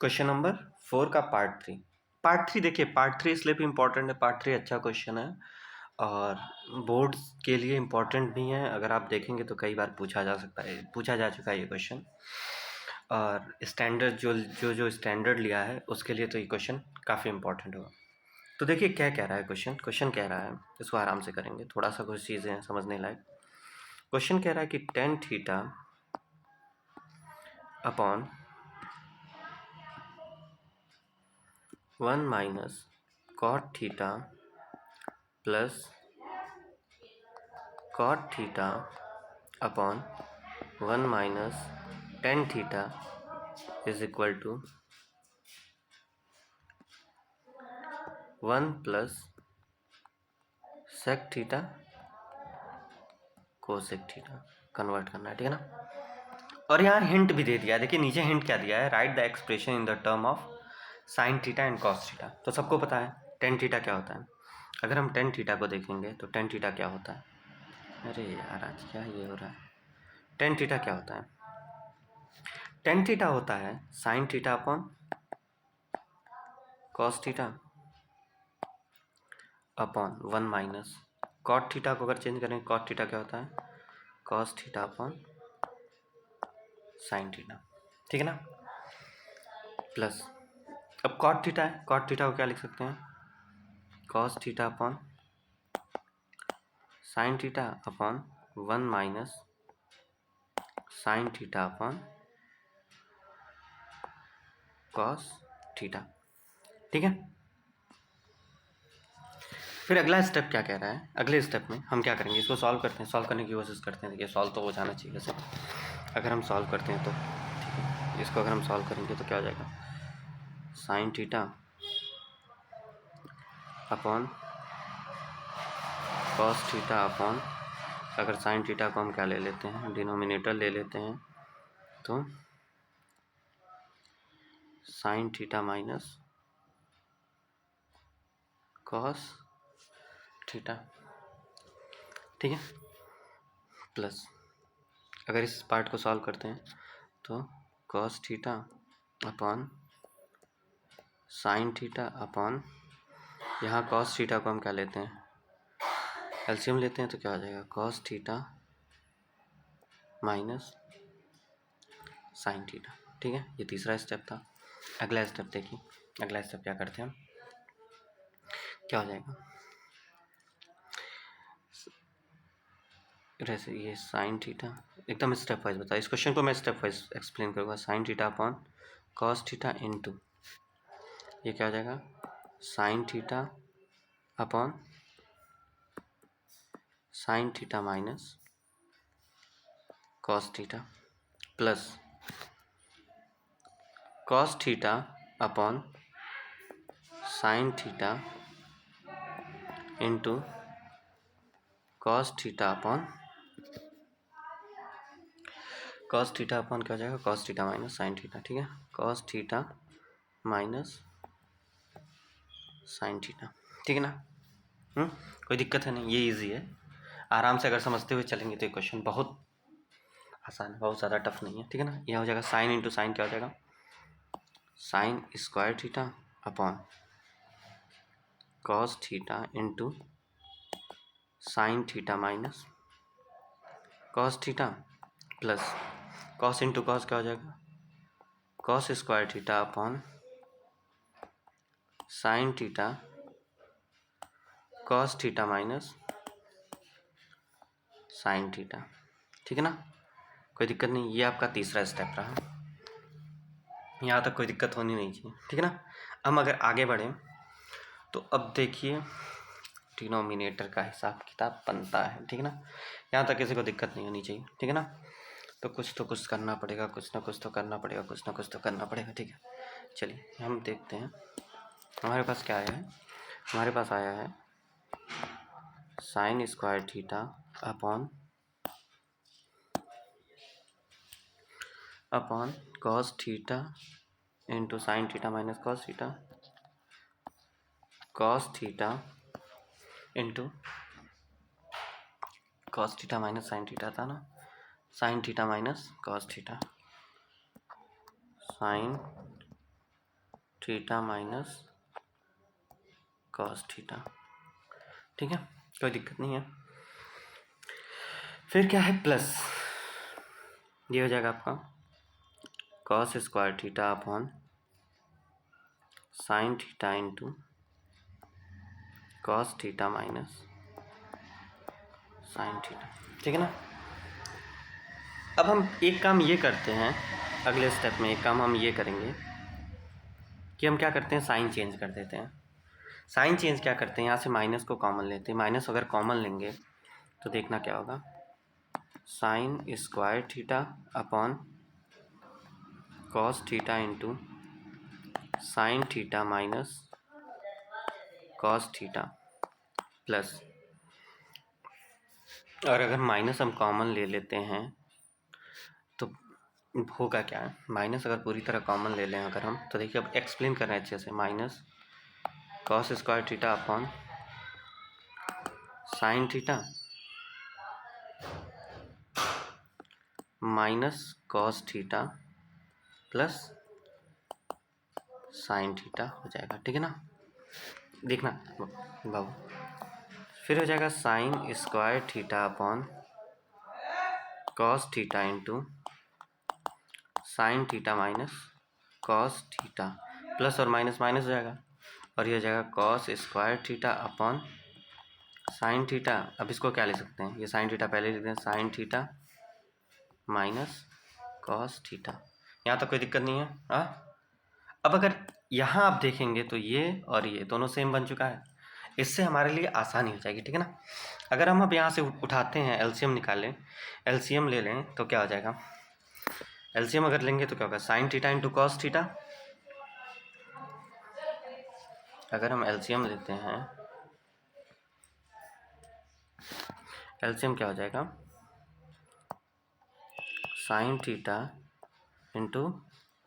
Question number 4 का part 3 देखिए, part 3 इसलिए भी इम्पोर्टेंट है, पार्ट 3 अच्छा क्वेश्चन है और बोर्ड्स के लिए इम्पोर्टेंट भी है। अगर आप देखेंगे तो कई बार पूछा जा चुका है ये क्वेश्चन। और स्टैंडर्ड जो स्टैंडर्ड लिया है उसके लिए तो ये क्वेश्चन काफ़ी इम्पोर्टेंट होगा। तो देखिए क्या कह रहा है क्वेश्चन कह रहा है, इसको आराम से करेंगे, थोड़ा सा कुछ चीज़ें हैं समझने लायक। क्वेश्चन कह रहा है कि tan theta upon 1 minus cot theta plus cot theta upon 1 minus tan theta is equal to 1 plus sec theta cosec theta convert करना है, ठीक है ना। और यहाँ हिंट भी दे दिया है, देखिए नीचे हिंट क्या दिया है, right the expression in the term of sine theta and cos theta. तो सबको पता है टेन थीटा क्या होता है। अगर हम टेन थीटा को देखेंगे तो टेन थीटा क्या होता है, अरे यार आज क्या ये हो रहा है। टेन थीटा क्या होता है, टेन थीटा होता है sine theta upon cos theta upon 1 minus cot theta को अगर चेंज करें, कॉट थीटा क्या होता है, cos theta upon sine theta, ठीक है ना। प्लस अब कॉट थीटा है, कॉट थीटा को क्या लिख सकते हैं, cos theta upon sine theta upon 1 minus sine theta upon cos theta, ठीक है। फिर अगला स्टेप क्या कह रहा है, अगले स्टेप में हम क्या करेंगे, इसको सॉल्व करते हैं, सॉल्व करने की कोशिश करते हैं। देखिए सॉल्व तो हो जाना चाहिए वैसे, अगर हम सॉल्व करते हैं तो ठीक है। इसको अगर हम सॉल्व करेंगे तो क्या हो जाएगा, sine theta upon cos theta upon, अगर साइन थीटा को हम क्या ले लेते हैं, डिनोमिनेटर ले लेते हैं, तो sign theta minus cos theta, ठीक है। प्लस अगर इस पार्ट को सॉल्व करते हैं तो cos theta upon sine theta upon, यहाँ कॉस थीटा को हम क्या लेते हैं, एलसीएम लेते हैं, तो क्या हो जाएगा, cos theta minus sine theta, ठीक है। ये तीसरा स्टेप था। अगला स्टेप देखिए, अगला स्टेप क्या करते हैं हम, क्या हो जाएगा, जैसे ये साइन थीटा, एकदम स्टेप वाइज बताओ, इस क्वेश्चन को मैं स्टेप वाइज एक्सप्लेन करूँगा। Sign theta upon cos theta into, ये क्या हो जाएगा, sine theta upon sine theta minus cos theta plus cos theta upon sine theta into cos theta upon cos theta upon क्या हो जाएगा, cos theta minus sine theta, ठीक है। Cos theta minus sine theta, ठीक है ना। कोई दिक्कत है नहीं, ये इजी है, आराम से अगर समझते हुए चलेंगे तो ये क्वेश्चन बहुत आसान है, बहुत ज़्यादा टफ नहीं है, ठीक है ना। यह हो जाएगा साइन इंटू साइन क्या हो जाएगा, sine square theta upon cos theta into sine theta minus cos theta plus cos into cos क्या हो जाएगा, cos square theta upon sine theta cos theta minus sine theta, ठीक है ना। कोई दिक्कत नहीं, ये आपका तीसरा स्टेप रहा, यहाँ तक कोई दिक्कत होनी नहीं चाहिए, ठीक है ना। हम अगर आगे बढ़ें तो अब देखिए डिनोमिनेटर का हिसाब किताब बनता है, ठीक है ना। यहाँ तक किसी को दिक्कत नहीं होनी चाहिए, ठीक है ना। तो कुछ करना पड़ेगा, कुछ ना कुछ तो करना पड़ेगा, कुछ ना कुछ तो करना पड़ेगा, ठीक है। चलिए हम देखते हैं हमारे पास क्या आया है, हमारे पास आया है sign square theta upon cos theta into sine theta minus cos theta into cos theta minus sine theta था ना, sign theta minus cos theta, sign theta minus cos theta. ठीक है, कोई दिक्कत नहीं है। फिर क्या है, प्लस ये हो जाएगा आपका cos square theta upon sine theta into cos theta minus sine theta. ठीक है ना। अब हम एक काम ये करते हैं, अगले स्टेप में एक काम हम ये करेंगे कि हम क्या करते हैं, साइन चेंज कर देते हैं। साइन चेंज क्या करते हैं, यहाँ से माइनस को कॉमन लेते हैं। माइनस अगर कॉमन लेंगे तो देखना क्या होगा, sign square theta upon cos theta into sine theta minus cos theta plus, और अगर माइनस हम कॉमन ले लेते हैं तो होगा क्या है, माइनस अगर पूरी तरह कॉमन ले लें अगर हम, तो देखिए अब एक्सप्लेन कर रहे हैं अच्छे से, minus cos square theta upon sine theta minus cos theta plus sine theta हो जाएगा। ठीक है ना। देखना बाबू, फिर हो जाएगा sine square theta upon cos theta into sine theta minus cos theta, plus और माइनस माइनस हो जाएगा, और ये हो जाएगा cos square theta upon sine theta. अब इसको क्या ले सकते हैं, ये साइन थीटा पहले लिखते हैं, sign theta minus cos theta. यहाँ तक कोई दिक्कत नहीं है। अब अगर यहाँ आप देखेंगे तो ये और ये दोनों सेम बन चुका है, इससे हमारे लिए आसानी हो जाएगी। ठीक है ना। अगर हम अब यहाँ से उठाते हैं, एलसीएम निकालें, एलसीएम ले लें तो क्या हो जाएगा, एलसीएम अगर लेंगे तो क्या होगा, sign theta into cos theta. अगर हम एलसीएम लेते हैं, एलसीएम क्या हो जाएगा, sine theta into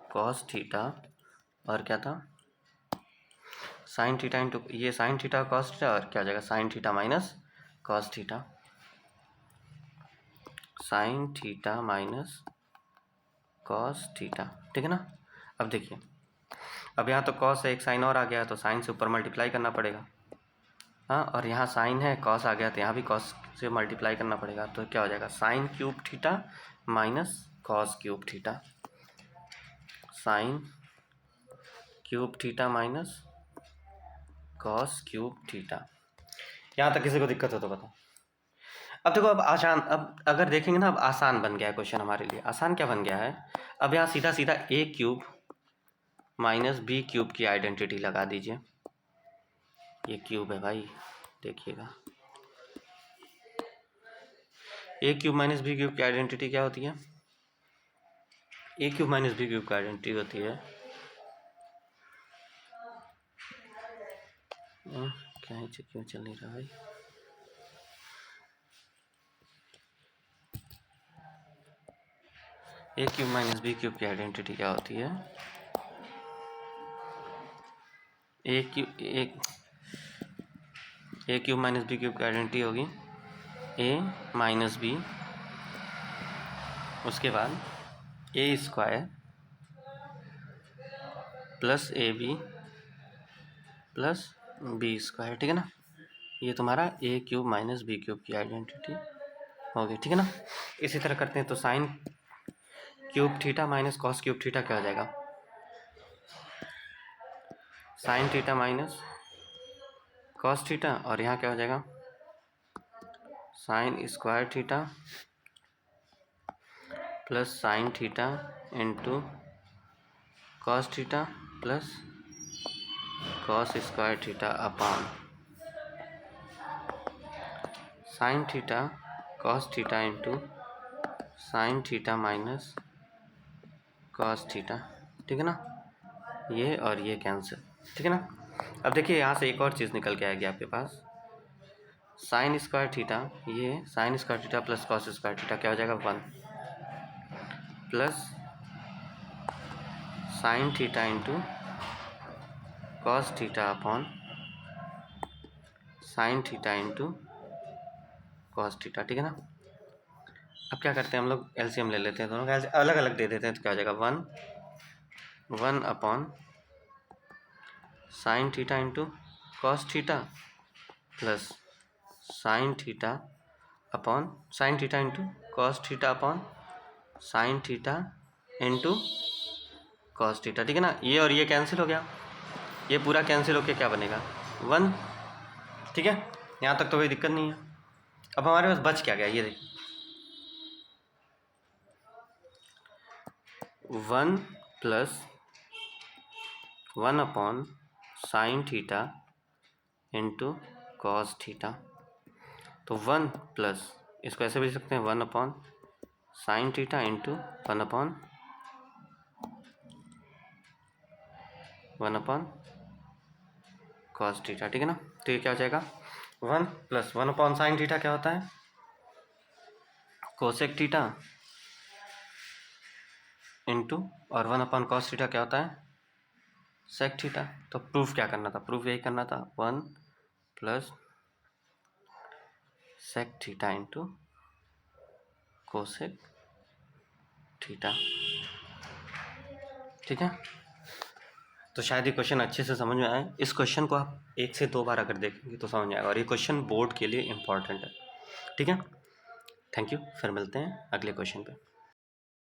cos theta, और क्या था, साइन थीटा इंटू ये साइन थीटा कॉस थीटा, और क्या हो जाएगा sine theta minus cos theta, sign theta minus cos theta. ठीक है ना। अब देखिए, अब यहाँ तो कॉस है, एक साइन और आ गया तो साइन से ऊपर मल्टीप्लाई करना पड़ेगा। हाँ, और यहाँ साइन है, कॉस आ गया तो यहाँ भी कॉस से मल्टीप्लाई करना पड़ेगा, तो क्या हो जाएगा, sign cube theta minus cos cube theta, sign cube theta minus cos cube theta. यहाँ तक किसी को दिक्कत हो तो बताओ। अब देखो, अब आसान, अब अगर देखेंगे ना, अब आसान बन गया है क्वेश्चन हमारे लिए। आसान क्या बन गया है, अब यहाँ सीधा सीधा ए क्यूब माइनस बी क्यूब की आइडेंटिटी लगा दीजिए। ये क्यूब है भाई, देखिएगा, ए क्यूब माइनस बी क्यूब की आइडेंटिटी क्या होती है, ए क्यूब माइनस बी क्यूब की आइडेंटिटी होती है, क्या है, क्यों चल नहीं रहा भाई, ए क्यूब माइनस बी क्यूब की आइडेंटिटी क्या होती है, ए क्यूब माइनस बी क्यूब की आइडेंटिटी होगी ए माइनस बी, उसके बाद ए स्क्वायर प्लस ए बी प्लस बी स्क्वायर। ठीक है ना। ये तुम्हारा a cube minus b cube की आइडेंटिटी होगी। ठीक है ना। इसी तरह करते हैं तो sine cube theta minus cos cube theta क्या हो जाएगा, sine theta minus cos theta, और यहाँ क्या हो जाएगा, sine square theta plus sine theta into cos theta plus cos square theta upon sine theta cos theta into sine theta minus cos theta. ठीक है ना। ये और ये कैंसिल। ठीक है ना। अब देखिए, यहाँ से एक और चीज़ निकल के आएगी आपके पास, साइन स्क्वायर थीटा, ये sign square theta plus cos square theta क्या हो जाएगा, 1 plus sine theta into cos theta upon sine theta into cos theta. ठीक है ना। अब क्या करते हैं हम लोग, एलसीएम ले लेते हैं, दोनों का अलग अलग दे देते हैं, तो क्या हो जाएगा, 1 upon sine theta into cos theta plus sine theta upon sine theta into cos theta upon sine theta into cos theta, ठीक है ना। ये और ये कैंसिल हो गया, ये पूरा कैंसिल होके क्या बनेगा 1, ठीक है। यहाँ तक तो कोई दिक्कत नहीं है। अब हमारे पास बच क्या गया ये देखिए, 1 plus 1 upon sine theta into cos theta. तो 1 प्लस इसको ऐसे भी लिख सकते हैं 1 upon sine theta into 1 upon cos theta, ठीक है ना। तो ये क्या हो जाएगा 1 प्लस 1 अपॉन साइन थीटा क्या होता है कोसेक थीटा इंटू और 1 अपॉन कॉस थीटा क्या होता है सेक थीटा। तो प्रूफ क्या करना था, प्रूफ यही करना था 1 plus sec theta into cosec theta, ठीक है। तो शायद ये क्वेश्चन अच्छे से समझ में आए। इस क्वेश्चन को आप 1 से 2 बार अगर देखेंगे तो समझ में आएगा, और ये क्वेश्चन बोर्ड के लिए इम्पॉर्टेंट है, ठीक है। थैंक यू, फिर मिलते हैं अगले क्वेश्चन पे।